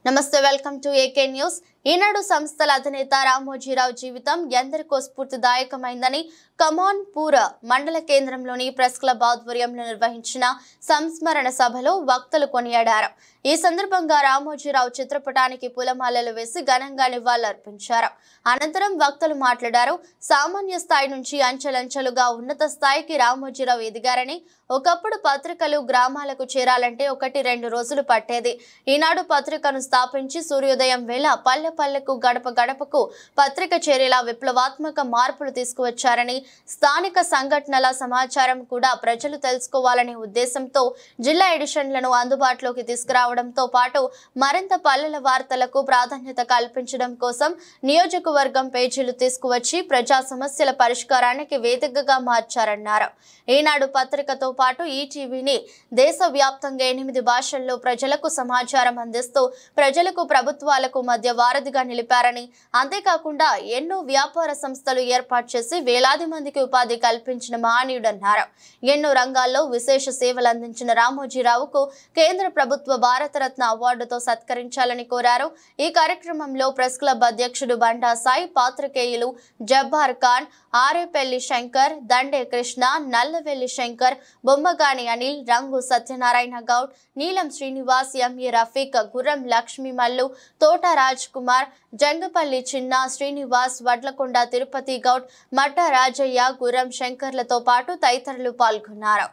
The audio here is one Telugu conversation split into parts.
నమస్తే, వెల్కమ్ టు ఏకే న్యూస్. ఈనాడు సంస్థల అధినేత రామోజీరావు జీవితం ఎందరికో స్ఫూర్తిదాయకమైందని కమాన్పూర్ మండల కేంద్రంలోని ప్రెస్ క్లబ్ ఆధ్వర్యంలో నిర్వహించిన సంస్మరణ సభలో వక్తలు కొనియాడారు. ఈ సందర్భంగా రామోజీరావు చిత్రపటానికి పూలమాలలు వేసి ఘనంగా నివాళులర్పించారు. అనంతరం వక్తలు మాట్లాడారు. సామాన్య స్థాయి నుంచి అంచెలంచెలుగా ఉన్నత స్థాయికి రామోజీరావు ఎదిగారని, ఒకప్పుడు పత్రికలు గ్రామాలకు చేరాలంటే 1-2 రోజులు పట్టేది. ఈనాడు పత్రికను స్థాపించి సూర్యోదయం వేళ పల్లె పల్లెకు గడప గడపకు పత్రిక చేరేలా విప్లవాత్మక మార్పులు తీసుకువచ్చారని, స్థానిక సంఘటనల సమాచారం కూడా ప్రజలు తెలుసుకోవాలనే ఉద్దేశంతో జిల్లా ఎడిషన్లను అందుబాటులోకి తీసుకురావడంతో పాటు మరింత పల్లెల వార్తలకు ప్రాధాన్యత కల్పించడం కోసం నియోజకవర్గం పేజీలు తీసుకువచ్చి ప్రజా సమస్యల పరిష్కారానికి వేదికగా మార్చారన్నారు. ఈనాడు పత్రికతో పాటు ఈటీవీని దేశవ్యాప్తంగా 8 భాషల్లో ప్రజలకు సమాచారం అందిస్తూ ప్రజలకు ప్రభుత్వాలకు మధ్య వారధిగా నిలిపారని, అంతేకాకుండా ఎన్నో వ్యాపార సంస్థలు ఏర్పాటు చేసి వేలాది మందికి ఉపాధి కల్పించిన మహనీయుడన్నారు. ఎన్నో రంగాల్లో విశేష సేవలు అందించిన రామోజీరావుకు కేంద్ర ప్రభుత్వ భారతరత్న అవార్డుతో సత్కరించాలని కోరారు. ఈ కార్యక్రమంలో ప్రెస్ క్లబ్ అధ్యక్షుడు బండా సాయి, పాత్రికేయులు జబ్బార్ ఖాన్, ఆరేపల్లి శంకర్, దండే కృష్ణ, నల్లవెల్లి శంకర్, బొమ్మగాని అనిల్, రంగు సత్యనారాయణ గౌడ్, నీలం శ్రీనివాస్, ఎంఏ రఫీక్, గుర్రం లక్ష్మీ మల్లు, తోట రాజ్ కుమార్, జంగపల్లి చిన్న, శ్రీనివాస్, వడ్లకొండ తిరుపతి గౌడ్, మట్ట రాజయ్య, గుర్రం శంకర్లతో పాటు తదితరులు పాల్గొన్నారు.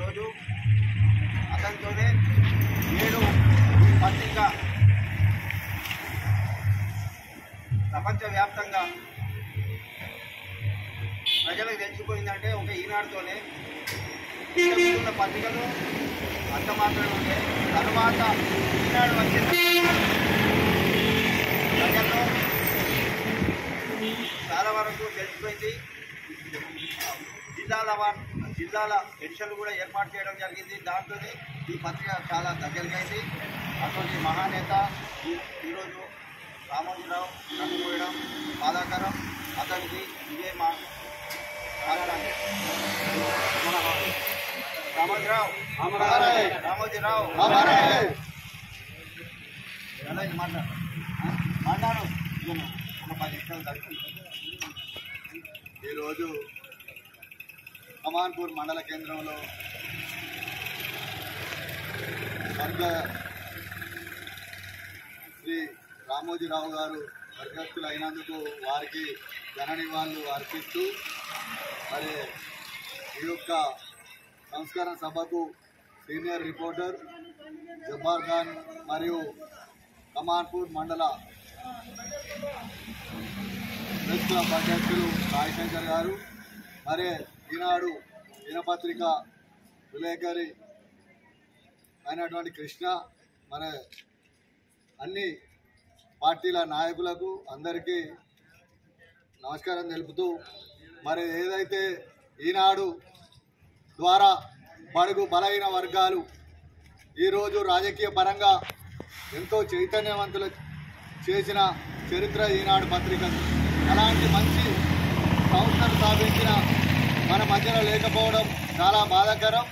రోజు అతనితోనే నేడు పత్రిక ప్రపంచవ్యాప్తంగా ప్రజలకు తెలిసిపోయిందంటే ఒక ఈనాడుతోనే. ఉన్న పత్రికలు అంత మాత్రమే ఉంటే తర్వాత ఈనాడు వచ్చిన ప్రజల్లో చాలా వరకు తెలిసిపోయింది. జిల్లాల ఎడిషన్లు కూడా ఏర్పాటు చేయడం జరిగింది. దాంట్లోనే ఈ పత్రిక చాలా దగ్గరగైంది. అటువంటి మహానేత ఈరోజు రామోజీరావు చనిపోయడం బాధాకరం. అతనికి ఇదే మా రామోజీరావు మాట్లాడు 10 నిమిషాలు తగ్గి. ఈరోజు కమాన్పూర్ మండల కేంద్రంలో స్వర్గ శ్రీ రామోజీరావు గారు స్వర్గస్థులు అయినందుకు వారికి ఘన నివాళులు అర్పిస్తూ మరి ఈ యొక్క సంస్కరణ సభకు సీనియర్ రిపోర్టర్ జబ్బార్ ఖాన్ మరియు కమాన్పూర్ మండల ప్రెస్ క్లబ్ అధ్యక్షులు సాయి శంకర్ గారు, మరి ఈనాడు దినపత్రిక విలేకరి అయినటువంటి కృష్ణ, మరి అన్ని పార్టీల నాయకులకు అందరికీ నమస్కారం తెలుపుతూ, మరి ఏదైతే ఈనాడు ద్వారా బడుగు బలహీన వర్గాలు ఈరోజు రాజకీయ పరంగా ఎంతో చైతన్యవంతులు చేసిన చరిత్ర ఈనాడు పత్రిక. అలాంటి మంచి సంస్థను స్థాపించిన మన మధ్యలో లేకపోవడం చాలా బాధాకరం.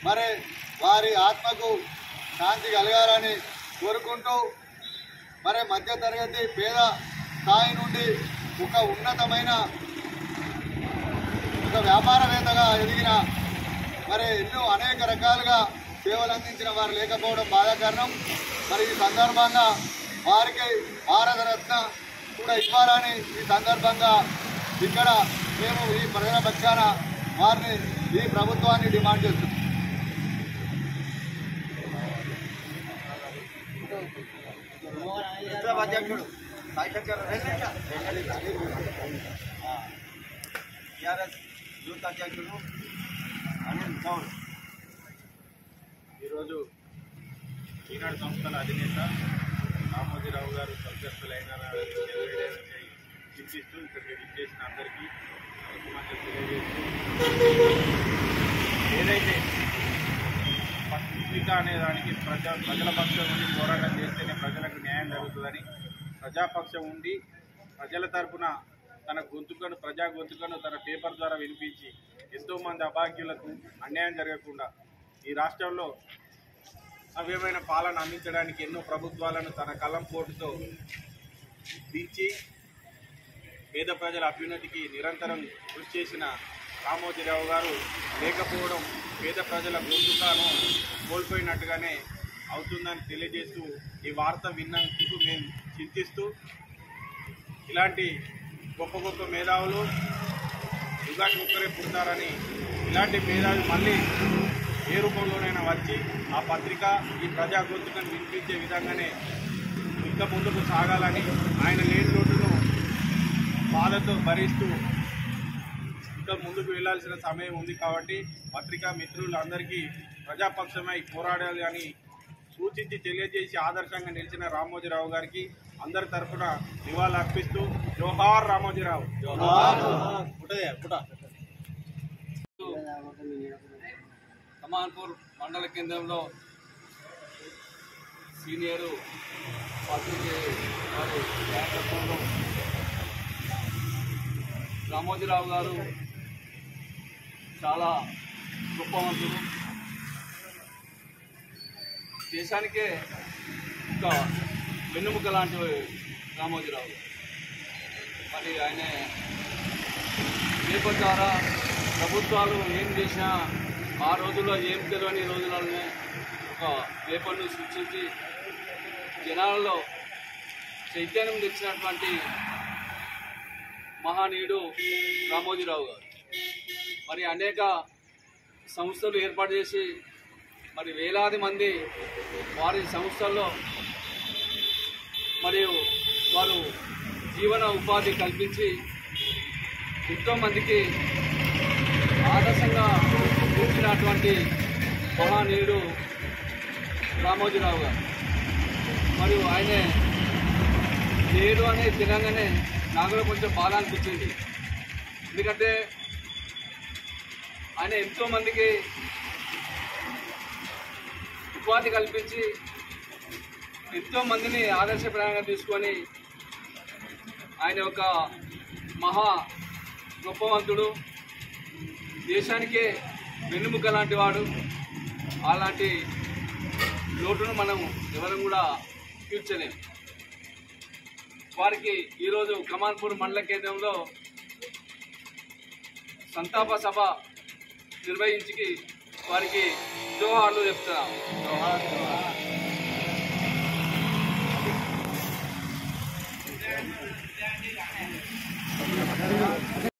మరి వారి ఆత్మకు శాంతి కలగాలని కోరుకుంటూ, మరి మధ్యతరగతి పేద స్థాయి నుండి ఒక ఉన్నతమైన ఒక వ్యాపారవేత్తగా ఎదిగిన, మరి ఎన్నో అనేక రకాలుగా సేవలు అందించిన వారు లేకపోవడం బాధాకరణం. మరి ఈ సందర్భంగా వారికి భారతరత్న కూడా ఇవ్వాలని ఈ సందర్భంగా ఇక్కడ మేము ఈ ప్రజల పక్షాన వారిని ఈ ప్రభుత్వాన్ని డిమాండ్ చేస్తున్నాం. అధ్యక్షుడు టీఆర్ఎస్ యూత్ అధ్యక్షుడు అనిల్ గౌడ్ ఈరోజు ఈనాడు సంస్థల అధినేత రామోజీరావు గారు స్వర్గస్థులైన చింతిస్తూ ఇక్కడికి విచ్చేసిన అందరికీ తెలియజేస్తూ, ఏదైతే పత్రిక అనే దానికి ప్రజల పక్షం ఉండి పోరాటం చేస్తేనే ప్రజలకు న్యాయం జరుగుతుందని, ప్రజాపక్షం ఉండి ప్రజల తరపున తన గొంతుకను ప్రజా గొంతుకను తన పేపర్ ద్వారా వినిపించి ఎంతోమంది అభాగ్యులకు అన్యాయం జరగకుండా ఈ రాష్ట్రంలో సవ్యమైన పాలన అందించడానికి ఎన్నో ప్రభుత్వాలను తన కలం పోటుతో దించి పేద ప్రజల అభ్యున్నతికి నిరంతరం కృషి చేసిన రామోజీరావు గారు లేకపోవడం పేద ప్రజల గొంతుకను కోల్పోయినట్టుగానే అవుతుందని తెలియజేస్తూ ఈ వార్త విన్నందుకు మేము చింతిస్తూ ఇలాంటి గొప్ప గొప్ప మేధావులు యుగానికి ఒక్కరే పుడతారని ఇలాంటి మేధావి మళ్ళీ ఏ రూపంలోనైనా వచ్చి ఆ పత్రిక ఈ ప్రజా గొంతుకను వినిపించే విధంగానే ఇంకా ముందుకు సాగాలని ఆయన లేని లోటును బాధతో భరిస్తూ ఇంకా ముందుకు వెళ్లాల్సిన సమయం ఉంది కాబట్టి పత్రికా మిత్రులందరికీ ప్రజాపక్షమై పోరాడాలి అని సూచించి తెలియజేసి ఆదర్శంగా నిలిచిన రామోజీరావు గారికి అందరి తరఫున నివాళులు అర్పిస్తూ జోహార్ రామోజీరావు. కమాన్పూర్ మండల కేంద్రంలో సీనియరు పాత్రికేయులు రామోజీరావు గారు చాలా గొప్పవంతులు. దేశానికే ఒక వెన్నుముక లాంటి రామోజీరావు. మరి ఆయన పేపర్ ద్వారా ప్రభుత్వాలు ఏం చేసినా ఆ రోజుల్లో ఏం తెలియని రోజులనే ఒక పేపర్ను సృష్టించి జనాలలో చైతన్యం తెచ్చినటువంటి మహానీయుడు రామోజీరావు గారు. మరి అనేక సంస్థలు ఏర్పాటు చేసి మరి వేలాది మంది వారి సంస్థల్లో మరియు వారు జీవన ఉపాధి కల్పించి ఎంతోమందికి ఆదర్శంగా నిలిచినటువంటి మహానీయుడు రామోజీరావు గారు. మరియు ఆయన లేడు అనే తినగానే నాకు కొంచెం బాధ అనిపించింది. ఎందుకంటే ఆయన ఎంతోమందికి ఉపాధి కల్పించి ఎంతోమందిని ఆదర్శప్రాయంగా తీసుకొని ఆయన ఒక మహా గొప్పవంతుడు, దేశానికే వెన్నుముక లాంటి వాడు. అలాంటి లోటును మనం ఎవరు కూడా తీర్చలేము. వారికి ఈరోజు కమాన్పూర్ మండల కేంద్రంలో సంతాప సభ నిర్వహించి వారికి జోహార్లు చెప్తున్నాం.